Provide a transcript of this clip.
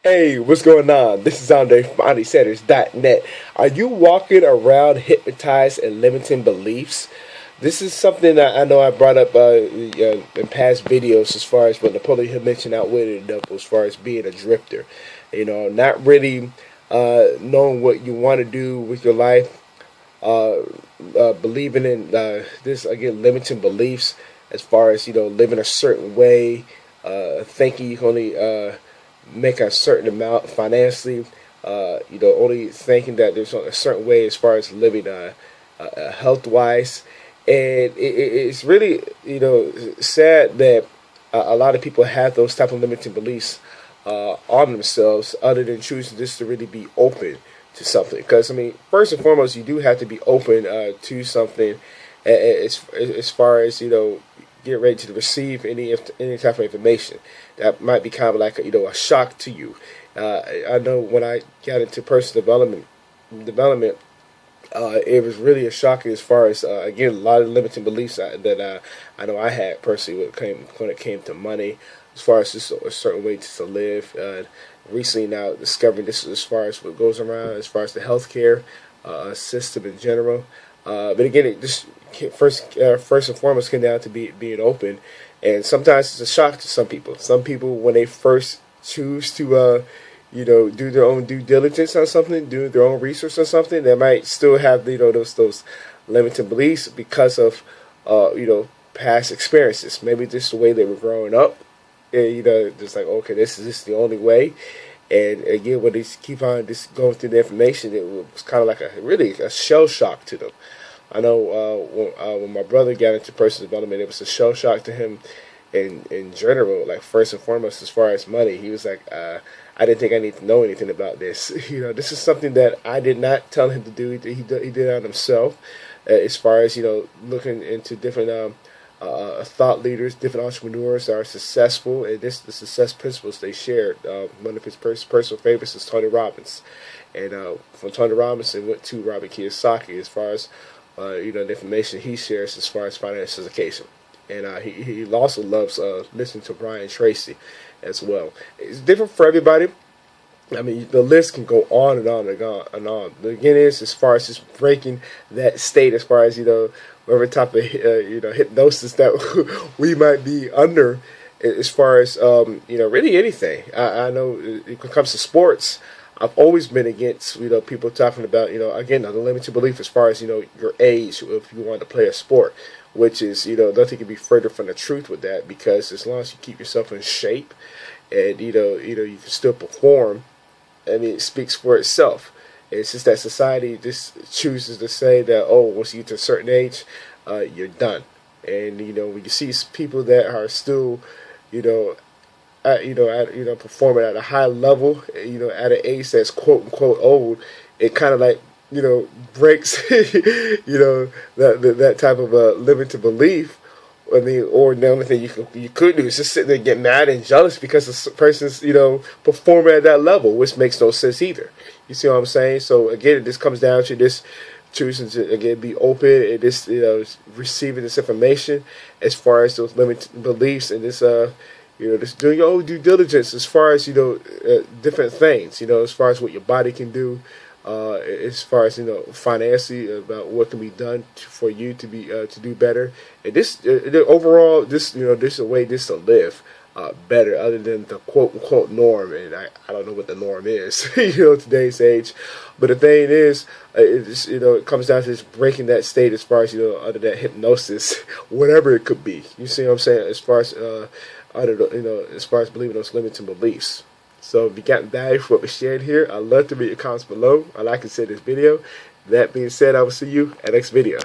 Hey, what's going on? This is Andre from AndreSanders.net. Are you walking around hypnotized and limiting beliefs? This is something that I know I brought up in past videos as far as what Napoleon had mentioned outwitted as far as being a drifter. You know, not really knowing what you want to do with your life, believing in this, again, limiting beliefs as far as, living a certain way, thinking you can only make a certain amount financially, only thinking that there's a certain way as far as living health-wise. And it's really, sad that a lot of people have those type of limiting beliefs on themselves other than choosing just to really be open to something. Because, I mean, first and foremost, you do have to be open to something as far as, get ready to receive any type of information that might be kind of like a shock to you. I know when I got into personal development, it was really a shock as far as again, a lot of limiting beliefs that I know I had personally when it came to money, as far as just a certain way to live. Recently now discovering this as far as what goes around as far as the healthcare system in general. But again, it just first and foremost came down to being open, and sometimes it's a shock to some people. Some people, when they first choose to do their own due diligence on something, do their own research on something, they might still have those limiting beliefs because of past experiences. Maybe just the way they were growing up, and, just like, okay, this is the only way. And again, when they keep on just going through the information, it was kind of like a shell shock to them. I know when my brother got into personal development, it was a shell shock to him in general. Like, first and foremost, as far as money, he was like, I didn't think I need to know anything about this. This is something that I did not tell him to do. He did it on himself. As far as looking into different thought leaders, different entrepreneurs that are successful, and the success principles they shared. One of his personal favorites is Tony Robbins, and from Tony Robbins, it went to Robert Kiyosaki as far as the information he shares as far as financial education. And he also loves listening to Brian Tracy as well. It's different for everybody. I mean, the list can go on and on and on and on. But again, it's as far as just breaking that state, as far as whatever type of hypnosis that we might be under, as far as really anything. I know when it comes to sports, I've always been against people talking about again, the limited belief as far as your age if you want to play a sport, which is nothing can be further from the truth with that, because as long as you keep yourself in shape and you can still perform, I mean, it speaks for itself. It's just that society just chooses to say that, oh, once you get to a certain age, you're done. And when you see people that are still performing at a high level, at an age that's quote unquote old, it kind of like breaks that type of limited belief. I mean, or the only thing you could do is just sit there and get mad and jealous because the person's performing at that level, which makes no sense either. You see what I'm saying? So again, this comes down to this choosing to again be open and this receiving this information as far as those limited beliefs, and this just doing your own due diligence as far as different things, as far as what your body can do, as far as financially, about what can be done for you to be to do better, and this overall this this is a way just to live better, other than the quote unquote norm. And I don't know what the norm is today's age, but the thing is, it comes down to just breaking that state as far as under that hypnosis, whatever it could be. You see what I'm saying? As far as as far as believing those limiting beliefs. So if you got value from what we shared here, I'd love to read your comments below. I'd like to say this video. That being said, I will see you at next video.